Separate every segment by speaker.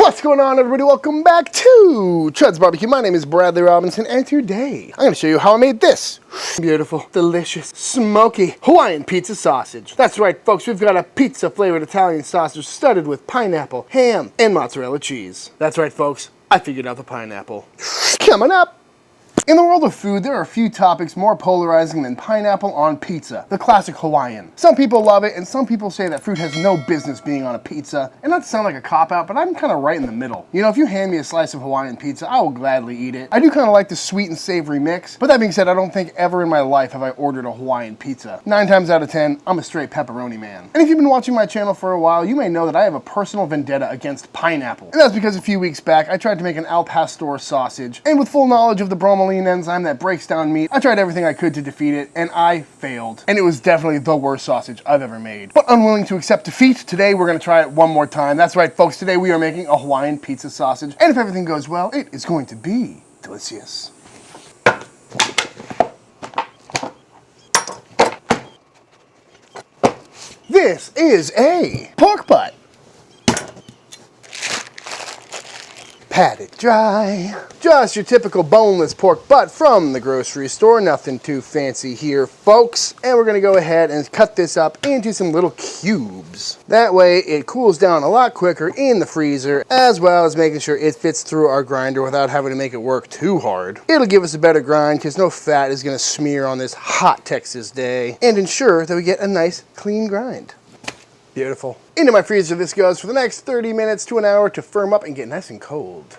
Speaker 1: What's going on, everybody? Welcome back to Chuds BBQ. My name is Bradley Robinson, and today I'm going to show you how I made this beautiful, delicious, smoky Hawaiian pizza sausage. That's right, folks. We've got a pizza-flavored Italian sausage studded with pineapple, ham, and mozzarella cheese. That's right, folks. I figured out the pineapple. Coming up. In the world of food, there are a few topics more polarizing than pineapple on pizza, the classic Hawaiian. Some people love it, and some people say that fruit has no business being on a pizza. And not to sound like a cop-out, but I'm kind of right in the middle. You know, if you hand me a slice of Hawaiian pizza, I will gladly eat it. I do kind of like the sweet and savory mix, but that being said, I don't think ever in my life have I ordered a Hawaiian pizza. 9 times out of 10, I'm a straight pepperoni man. And if you've been watching my channel for a while, you may know that I have a personal vendetta against pineapple. And that's because a few weeks back, I tried to make an al pastor sausage, and with full knowledge of the bromelain enzyme that breaks down meat, I tried everything I could to defeat it, and I failed. And it was definitely the worst sausage I've ever made. But unwilling to accept defeat, today we're gonna try it one more time. That's right, folks, today we are making a Hawaiian pizza sausage, and if everything goes well, it is going to be delicious. This is a pork butt. Pat it dry. Just your typical boneless pork butt from the grocery store. Nothing too fancy here, folks. And we're gonna go ahead and cut this up into some little cubes. That way it cools down a lot quicker in the freezer, as well as making sure it fits through our grinder without having to make it work too hard. It'll give us a better grind because no fat is gonna smear on this hot Texas day, and ensure that we get a nice clean grind. Beautiful. Into my freezer this goes for the next 30 minutes to an hour to firm up and get nice and cold.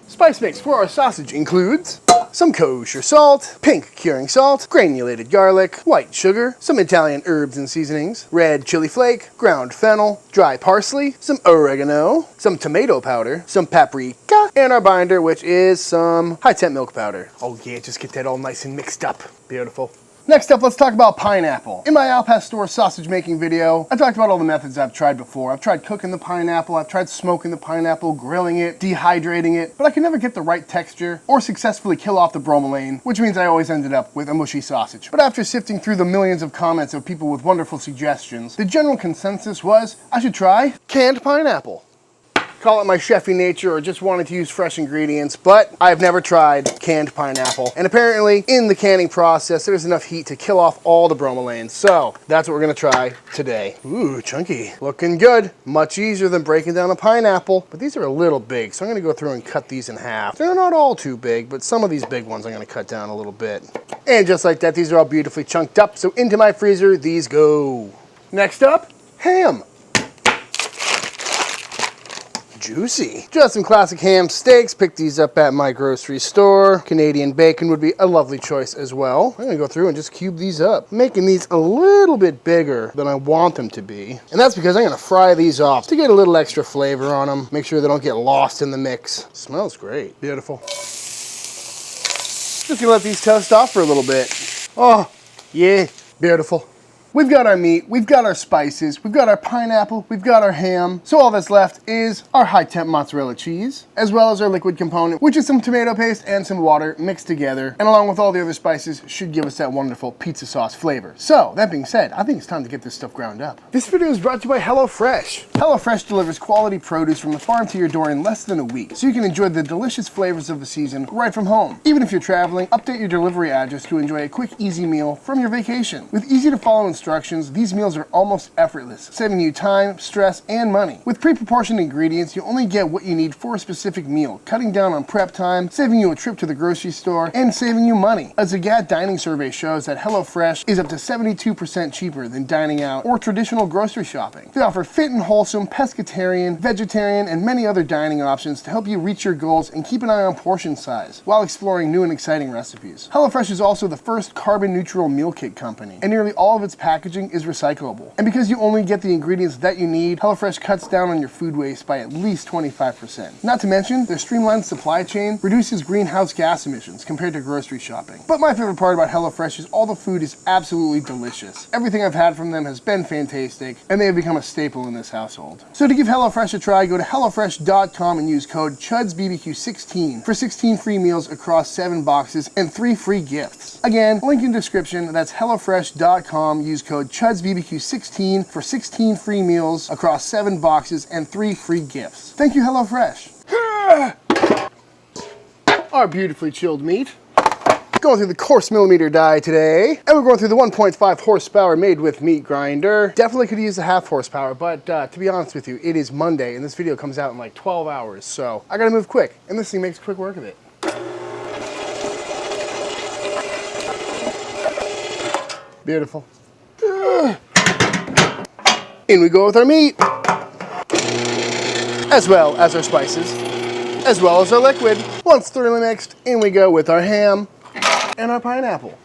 Speaker 1: Spice mix for our sausage includes some kosher salt, pink curing salt, granulated garlic, white sugar, some Italian herbs and seasonings, red chili flake, ground fennel, dry parsley, some oregano, some tomato powder, some paprika, and our binder, which is some high temp milk powder. Oh yeah, just get that all nice and mixed up. Beautiful. Next up, let's talk about pineapple. In my al pastor sausage making video, I talked about all the methods I've tried before. I've tried cooking the pineapple, I've tried smoking the pineapple, grilling it, dehydrating it, but I could never get the right texture or successfully kill off the bromelain, which means I always ended up with a mushy sausage. But after sifting through the millions of comments of people with wonderful suggestions, the general consensus was I should try canned pineapple. Call it my chefy nature or just wanted to use fresh ingredients, but I've never tried canned pineapple. And apparently, in the canning process, there's enough heat to kill off all the bromelain. So, that's what we're gonna try today. Ooh, chunky. Looking good. Much easier than breaking down a pineapple, but these are a little big, so I'm gonna go through and cut these in half. They're not all too big, but some of these big ones I'm gonna cut down a little bit. And just like that, these are all beautifully chunked up, so into my freezer these go. Next up, ham. Juicy. Just some classic ham steaks. Picked these up at my grocery store. Canadian bacon would be a lovely choice as well. I'm gonna go through and just cube these up, making these a little bit bigger than I want them to be. And that's because I'm gonna fry these off to get a little extra flavor on them. Make sure they don't get lost in the mix. Smells great. Beautiful. Just gonna let these toast off for a little bit. Oh, yeah, beautiful. We've got our meat, we've got our spices, we've got our pineapple, we've got our ham. So all that's left is our high temp mozzarella cheese, as well as our liquid component, which is some tomato paste and some water mixed together. And along with all the other spices, should give us that wonderful pizza sauce flavor. So that being said, I think it's time to get this stuff ground up. This video is brought to you by HelloFresh. HelloFresh delivers quality produce from the farm to your door in less than a week, so you can enjoy the delicious flavors of the season right from home. Even if you're traveling, update your delivery address to enjoy a quick, easy meal from your vacation. With easy to follow instructions, these meals are almost effortless, saving you time, stress, and money. With pre-proportioned ingredients, you only get what you need for a specific meal, cutting down on prep time, saving you a trip to the grocery store, and saving you money. A Zagat dining survey shows that HelloFresh is up to 72% cheaper than dining out or traditional grocery shopping. They offer fit and wholesome, pescatarian, vegetarian, and many other dining options to help you reach your goals and keep an eye on portion size while exploring new and exciting recipes. HelloFresh is also the first carbon-neutral meal kit company, and nearly all of its packaging is recyclable. And because you only get the ingredients that you need, HelloFresh cuts down on your food waste by at least 25%. Not to mention, their streamlined supply chain reduces greenhouse gas emissions compared to grocery shopping. But my favorite part about HelloFresh is all the food is absolutely delicious. Everything I've had from them has been fantastic, and they have become a staple in this household. So to give HelloFresh a try, go to HelloFresh.com and use code ChudsBBQ16 for 16 free meals across 7 boxes and 3 free gifts. Again, link in description. That's HelloFresh.com. Use use code Chuds BBQ 16 for 16 free meals across 7 boxes and 3 free gifts. Thank you, HelloFresh. Our beautifully chilled meat. Going through the coarse millimeter die today, and we're going through the 1.5 horsepower made with meat grinder. Definitely could use the half horsepower, but to be honest with you, it is Monday, and this video comes out in like 12 hours, so I gotta move quick, and this thing makes quick work of it. Beautiful. In we go with our meat, as well as our spices, as well as our liquid. Once thoroughly mixed, in we go with our ham and our pineapple.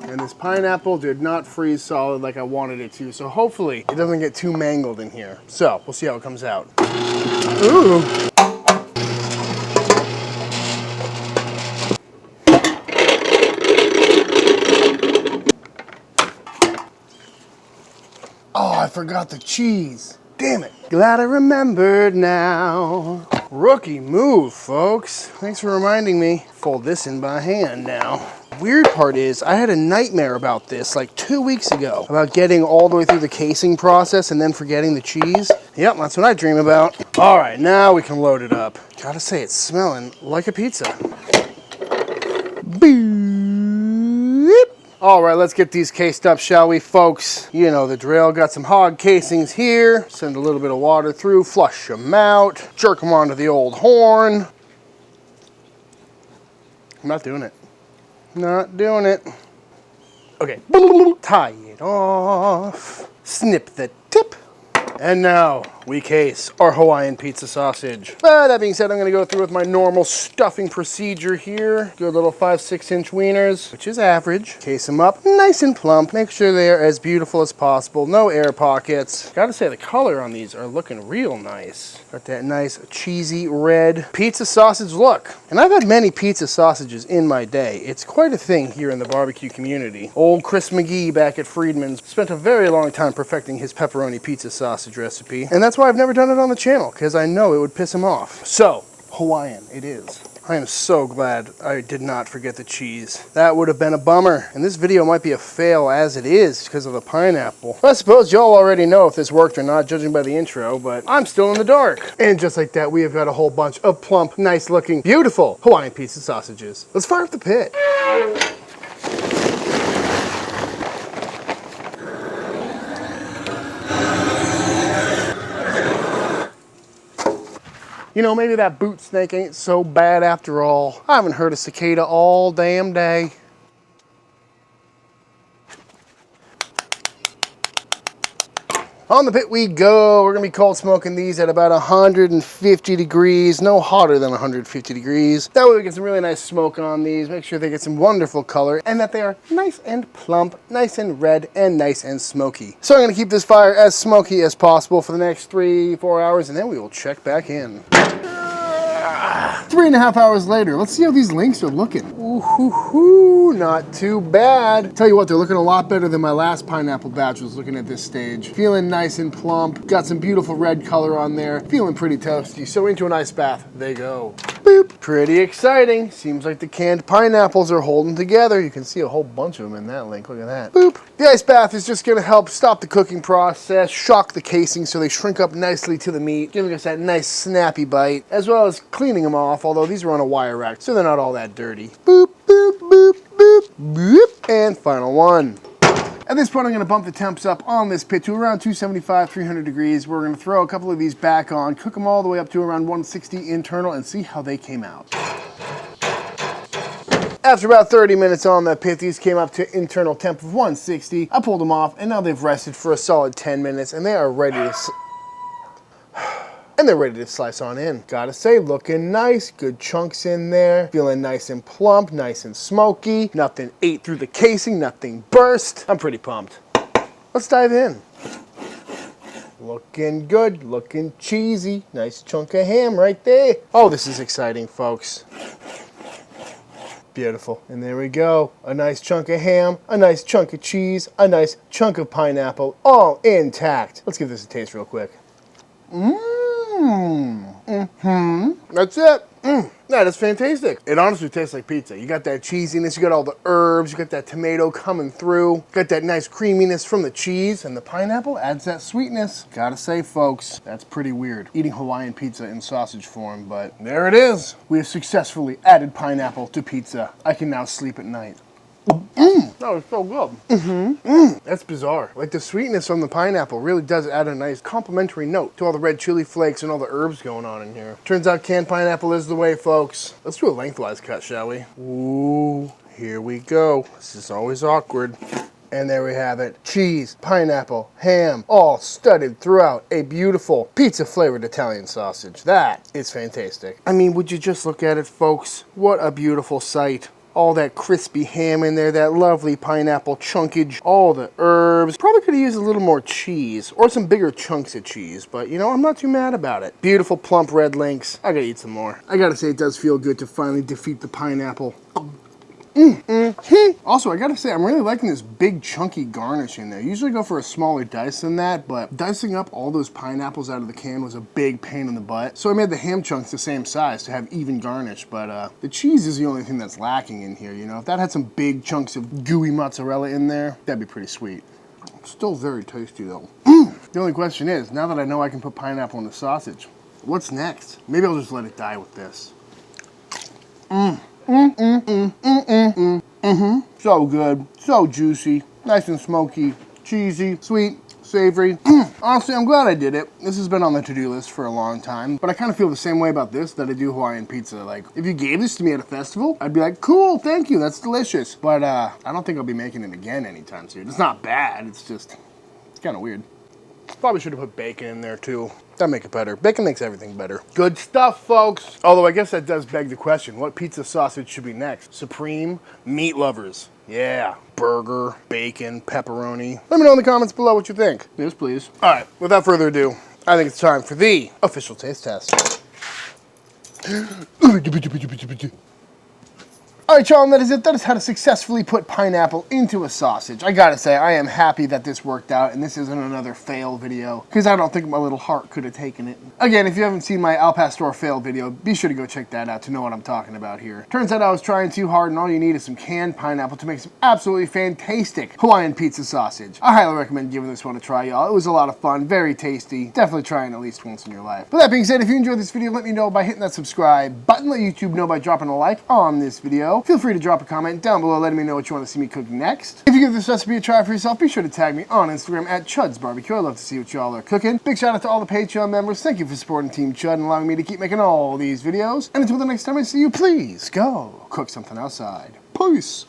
Speaker 1: And this pineapple did not freeze solid like I wanted it to, so hopefully it doesn't get too mangled in here. So we'll see how it comes out. Ooh. Oh, I forgot the cheese. Damn it. Glad I remembered now. Rookie move, folks. Thanks for reminding me. Fold this in by hand now. Weird part is, I had a nightmare about this like 2 weeks ago, about getting all the way through the casing process and then forgetting the cheese. Yep, that's what I dream about. All right, now we can load it up. Gotta say, it's smelling like a pizza. Beep. All right, let's get these cased up, shall we, folks? You know the drill. Got some hog casings here. Send a little bit of water through, flush them out, jerk them onto the old horn. I'm not doing it. Not doing it. Okay, tie it off, snip the tip, and now we case our Hawaiian pizza sausage. But that being said, I'm gonna go through with my normal stuffing procedure here. Good little 5/6 inch wieners, which is average. Case them up nice and plump. Make sure they're as beautiful as possible. No air pockets. Gotta say, the color on these are looking real nice. Got that nice cheesy red pizza sausage look. And I've had many pizza sausages in my day. It's quite a thing here in the barbecue community. Old Chris McGee back at Friedman's spent a very long time perfecting his pepperoni pizza sausage recipe. And that's why I've never done it on the channel, because I know it would piss him off. So, Hawaiian it is. I am so glad I did not forget the cheese. That would have been a bummer. And this video might be a fail as it is because of the pineapple. I suppose y'all already know if this worked or not, judging by the intro, but I'm still in the dark. And just like that, we have got a whole bunch of plump, nice looking, beautiful Hawaiian pizza sausages. Let's fire up the pit. You know, maybe that boot snake ain't so bad after all. I haven't heard a cicada all damn day. On the pit we go. We're gonna be cold smoking these at about 150 degrees, no hotter than 150 degrees. That way we get some really nice smoke on these, make sure they get some wonderful color, and that they are nice and plump, nice and red, and nice and smoky. So I'm gonna keep this fire as smoky as possible for the next 3-4 hours, and then we will check back in. 3.5 hours later, let's see how these links are looking. Ooh, not too bad. Tell you what, they're looking a lot better than my last pineapple batch was looking at this stage. Feeling nice and plump, got some beautiful red color on there, feeling pretty toasty. So into an ice bath they go. Boop. Pretty exciting. Seems like the canned pineapples are holding together. You can see a whole bunch of them in that link. Look at that. Boop. The ice bath is just gonna help stop the cooking process, shock the casing so they shrink up nicely to the meat, giving us that nice snappy bite, as well as cleaning them off, although these are on a wire rack, so they're not all that dirty. Boop, boop, boop, boop, boop. And final one. At this point, I'm gonna bump the temps up on this pit to around 275, 300 degrees. We're gonna throw a couple of these back on, cook them all the way up to around 160 internal, and see how they came out. After about 30 minutes on the pit, these came up to internal temp of 160. I pulled them off, and now they've rested for a solid 10 minutes, and they are ready to... And they're ready to slice on in. Gotta say, looking nice, good chunks in there, feeling nice and plump, nice and smoky, nothing ate through the casing, nothing burst. I'm pretty pumped. Let's dive in. Looking good, looking cheesy, nice chunk of ham right there. Oh, this is exciting, folks. Beautiful. And there we go. A nice chunk of ham, a nice chunk of cheese, a nice chunk of pineapple, all intact. Let's give this a taste real quick. That's it. That is fantastic. It honestly tastes like pizza. You got that cheesiness, you got all the herbs, you got that tomato coming through, got that nice creaminess from the cheese, and the pineapple adds that sweetness. Gotta say, folks, that's pretty weird. Eating Hawaiian pizza in sausage form, but there it is. We have successfully added pineapple to pizza. I can now sleep at night. That was so good. That's bizarre. Like the sweetness from the pineapple really does add a nice complimentary note to all the red chili flakes and all the herbs going on in here. Turns out canned pineapple is the way, folks. Let's do a lengthwise cut, shall we? Ooh, here we go. This is always awkward. And there we have it. Cheese, pineapple, ham, all studded throughout a beautiful pizza-flavored Italian sausage. That is fantastic. I mean, would you just look at it, folks? What a beautiful sight. All that crispy ham in there, that lovely pineapple chunkage, all the herbs. Probably could have used a little more cheese or some bigger chunks of cheese, but you know, I'm not too mad about it. Beautiful plump red links. I gotta eat some more. I gotta say, it does feel good to finally defeat the pineapple. Also, I gotta say, I'm really liking this big chunky garnish in there. Usually go for a smaller dice than that, but dicing up all those pineapples out of the can was a big pain in the butt. So I made the ham chunks the same size to have even garnish, but the cheese is the only thing that's lacking in here, you know? If that had some big chunks of gooey mozzarella in there, that'd be pretty sweet. It's still very tasty though. The only question is, now that I know I can put pineapple in the sausage, what's next? Maybe I'll just let it die with this. So good, so juicy, nice and smoky, cheesy, sweet, savory. Honestly, I'm glad I did it. This has been on the to-do list for a long time, but I kind of feel the same way about this that I do Hawaiian pizza. Like, if you gave this to me at a festival, I'd be like, cool, thank you, that's delicious. But I don't think I'll be making it again anytime soon. It's not bad, it's kind of weird. Probably should have put bacon in there too. That'd make it better. Bacon makes everything better. Good stuff, folks. Although I guess that does beg the question, what pizza sausage should be next? Supreme? Meat lovers. Yeah. Burger, bacon, pepperoni. Let me know in the comments below what you think. Yes, please. All right, without further ado, I think it's time for the official taste test. All right, y'all, and that is it. That is how to successfully put pineapple into a sausage. I gotta say, I am happy that this worked out, and this isn't another fail video, because I don't think my little heart could have taken it. Again, if you haven't seen my Al Pastor fail video, be sure to go check that out to know what I'm talking about here. Turns out I was trying too hard, and all you need is some canned pineapple to make some absolutely fantastic Hawaiian pizza sausage. I highly recommend giving this one a try, y'all. It was a lot of fun, very tasty. Definitely try it at least once in your life. But that being said, if you enjoyed this video, let me know by hitting that subscribe button. Let YouTube know by dropping a like on this video. Feel free to drop a comment down below letting me know what you want to see me cook next. If you give this recipe a try for yourself, be sure to tag me on Instagram at Chuds BBQ. I'd love to see what y'all are cooking. Big shout out to all the Patreon members. Thank you for supporting Team Chud and allowing me to keep making all these videos. And until the next time I see you, please go cook something outside. Peace.